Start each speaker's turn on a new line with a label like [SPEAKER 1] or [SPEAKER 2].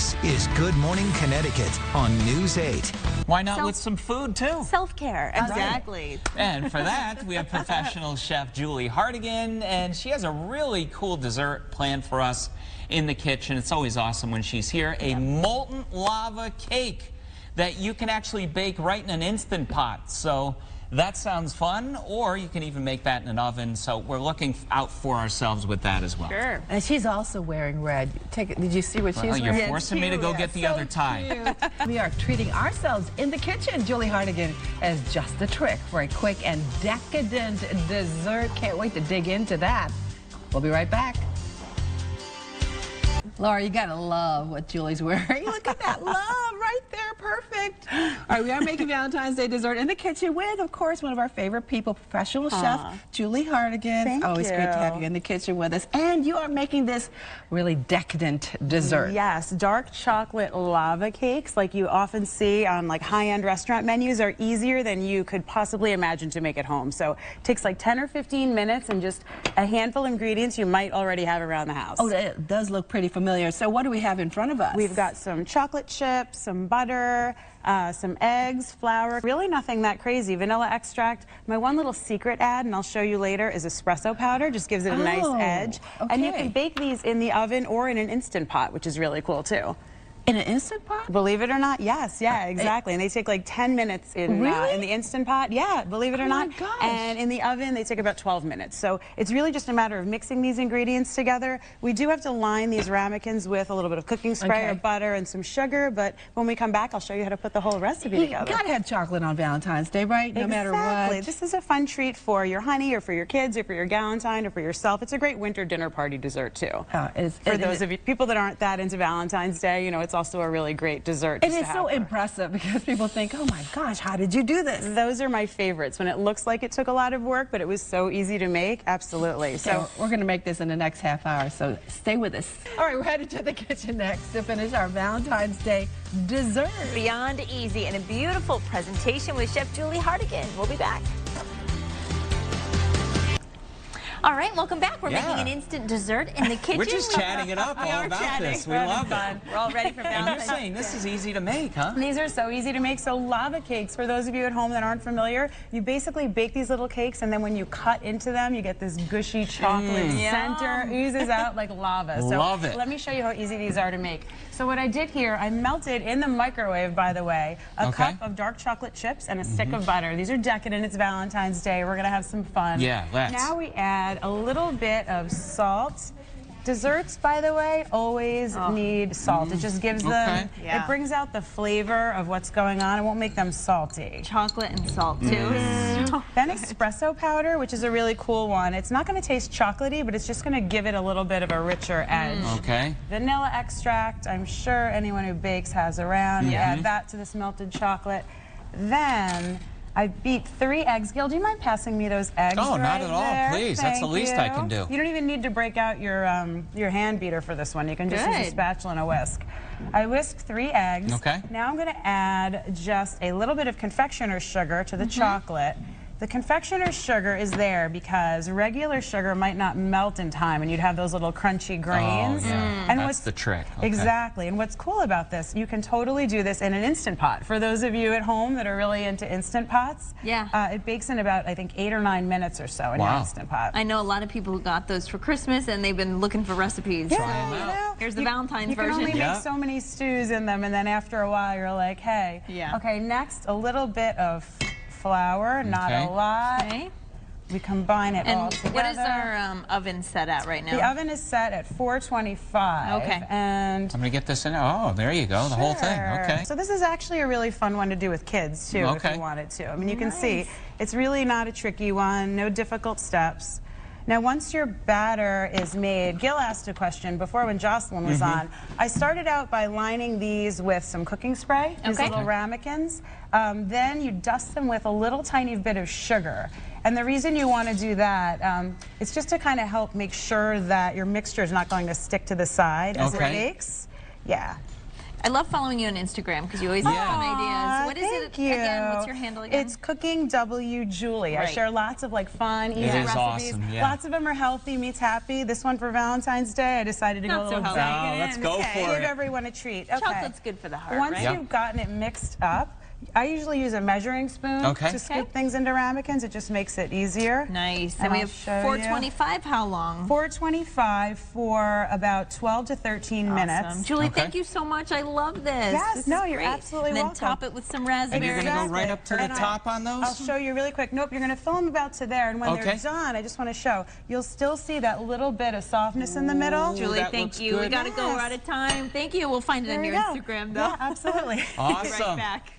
[SPEAKER 1] This is Good Morning Connecticut on News 8.
[SPEAKER 2] Why not with some food, too?
[SPEAKER 3] Self-care, exactly.
[SPEAKER 2] And for that, we have professional chef Julie Hartigan, and she has a really cool dessert planned for us in the kitchen. It's always awesome when she's here. A molten lava cake that you can actually bake right in an Instant Pot. So that sounds fun, or you can even make that in an oven. So we're looking out for ourselves with that as well.
[SPEAKER 3] Sure.
[SPEAKER 4] And she's also wearing red. Did you see what she's wearing?
[SPEAKER 2] You're forcing me to go get the other tie.
[SPEAKER 4] We are treating ourselves in the kitchen. Julie Hartigan has just the trick for a quick and decadent dessert. Can't wait to dig into that. We'll be right back. Laura, you gotta love what Julie's wearing. Look at that love right there, perfect. All right, we are making Valentine's Day dessert in the kitchen with, of course, one of our favorite people, professional chef Julie Hartigan.
[SPEAKER 3] Thank
[SPEAKER 4] Always
[SPEAKER 3] you.
[SPEAKER 4] great to have you in the kitchen with us. And you are making this really decadent dessert.
[SPEAKER 3] Yes, dark chocolate lava cakes, like you often see on like high-end restaurant menus, are easier than you could possibly imagine to make at home. So it takes like 10 or 15 minutes and just a handful of ingredients you might already have around the house.
[SPEAKER 4] Oh, it does look pretty familiar. So what do we have in front of us?
[SPEAKER 3] We've got some chocolate chips, some butter, some eggs, flour, really nothing that crazy. Vanilla extract. My one little secret add, and I'll show you later, is espresso powder. Just gives it a nice edge.
[SPEAKER 4] Okay.
[SPEAKER 3] And you can bake these in the oven or in an Instant Pot, which is really cool too.
[SPEAKER 4] In an Instant Pot?
[SPEAKER 3] Believe it or not, yes, yeah, exactly. And they take like 10 minutes in the Instant Pot. Yeah, believe it or not.
[SPEAKER 4] Oh my gosh.
[SPEAKER 3] And in the oven, they take about 12 minutes. So it's really just a matter of mixing these ingredients together. We do have to line these ramekins with a little bit of cooking spray or butter and some sugar, but when we come back, I'll show you how to put the whole recipe together.
[SPEAKER 4] You gotta have chocolate on Valentine's Day, right? No matter what.
[SPEAKER 3] This is a fun treat for your honey or for your kids or for your Valentine or for yourself. It's a great winter dinner party dessert too. For those of you people that aren't that into Valentine's Day, you know, it's also a really great dessert.
[SPEAKER 4] It is so impressive because people think, oh my gosh, how did you do this?
[SPEAKER 3] Those are my favorites, when it looks like it took a lot of work, but it was so easy to make. Absolutely.
[SPEAKER 4] So we're going to make this in the next half hour, so stay with us. All right, we're headed to the kitchen next to finish our Valentine's Day dessert.
[SPEAKER 5] Beyond easy and a beautiful presentation with Chef Julie Hartigan. We'll be back. All right, welcome back. We're making an instant dessert in the kitchen.
[SPEAKER 2] We're just chatting it up all about this. We love it.
[SPEAKER 3] We're all ready for Valentine's.
[SPEAKER 2] And you're saying this is easy to make, huh?
[SPEAKER 3] These are so easy to make. So lava cakes, for those of you at home that aren't familiar, you basically bake these little cakes, and then when you cut into them, you get this gushy chocolate center, oozes out like lava. So
[SPEAKER 2] love it.
[SPEAKER 3] Let me show you how easy these are to make. So what I did here, I melted in the microwave, by the way, a cup of dark chocolate chips and a stick of butter. These are decadent. It's Valentine's Day. We're going to have some fun.
[SPEAKER 2] Yeah, let's.
[SPEAKER 3] Now we add a little bit of salt. Desserts, by the way, always need salt. It just gives them, it brings out the flavor of what's going on. It won't make them salty.
[SPEAKER 5] Chocolate and salt, too.
[SPEAKER 3] Then espresso powder, which is a really cool one. It's not going to taste chocolatey, but it's just going to give it a little bit of a richer edge. Vanilla extract, I'm sure anyone who bakes has around. You add that to this melted chocolate. Then I beat 3 eggs. Gil, do you mind passing me those eggs?
[SPEAKER 2] Oh, not at all. Please, that's the least I can do.
[SPEAKER 3] You don't even need to break out your hand beater for this one. You can just use a spatula and a whisk. I whisked 3 eggs. Now I'm going to add just a little bit of confectioner's sugar to the chocolate. The confectioner's sugar is there because regular sugar might not melt in time, and you'd have those little crunchy grains.
[SPEAKER 2] And that's the trick.
[SPEAKER 3] Exactly. And what's cool about this, you can totally do this in an Instant Pot. For those of you at home that are really into Instant Pots, it bakes in about, I think, 8 or 9 minutes or so in your Instant Pot.
[SPEAKER 5] I know a lot of people who got those for Christmas, and they've been looking for recipes.
[SPEAKER 3] Try them out.
[SPEAKER 5] Here's the Valentine's version.
[SPEAKER 3] You can only make so many stews in them, and then after a while, you're like, hey. Okay, next, a little bit of flour, not a lot. We combine it all together.
[SPEAKER 5] What is our oven set at right now?
[SPEAKER 3] The oven is set at 425. And
[SPEAKER 2] I'm going to get this in. Oh, there you go, the whole thing.
[SPEAKER 3] So this is actually a really fun one to do with kids, too, if you wanted to. I mean, you can see, it's really not a tricky one, no difficult steps. Now, once your batter is made, Gil asked a question before when Jocelyn was on. I started out by lining these with some cooking spray, these little ramekins. Then you dust them with a little tiny bit of sugar. And the reason you want to do that, it's just to kind of help make sure that your mixture is not going to stick to the side as it bakes.
[SPEAKER 5] I love following you on Instagram because you always have fun ideas. What is it again? What's your handle again?
[SPEAKER 3] It's Cooking W Julie. I share lots of like fun, easy recipes.
[SPEAKER 2] Awesome,
[SPEAKER 3] Lots of them are healthy, meets happy. This one for Valentine's Day, I decided to go a little
[SPEAKER 5] healthy.
[SPEAKER 2] Let's go for it.
[SPEAKER 3] Give everyone a treat. Okay.
[SPEAKER 5] Chocolate's good for the heart,
[SPEAKER 3] Once you've gotten it mixed up, I usually use a measuring spoon to scoop things into ramekins. It just makes it easier.
[SPEAKER 5] Nice. And we have 425. How long?
[SPEAKER 3] 425 for about 12 to 13 minutes.
[SPEAKER 5] Julie, thank you so much. I love this.
[SPEAKER 3] Yes,
[SPEAKER 5] this
[SPEAKER 3] no,
[SPEAKER 5] is
[SPEAKER 3] you're
[SPEAKER 5] great.
[SPEAKER 3] absolutely
[SPEAKER 5] and then
[SPEAKER 3] welcome.
[SPEAKER 5] top it with some raspberries.
[SPEAKER 2] And you're going to go right up to the top on those?
[SPEAKER 3] I'll show you really quick. Nope, you're going to fill them about to there. And when they're done, I just want to show, you'll still see that little bit of softness in the middle.
[SPEAKER 5] Julie, thank you. We got to go. We're out of time. Thank you. We'll find it on your Instagram, though.
[SPEAKER 3] Yeah, absolutely.
[SPEAKER 2] Awesome.
[SPEAKER 5] Right back.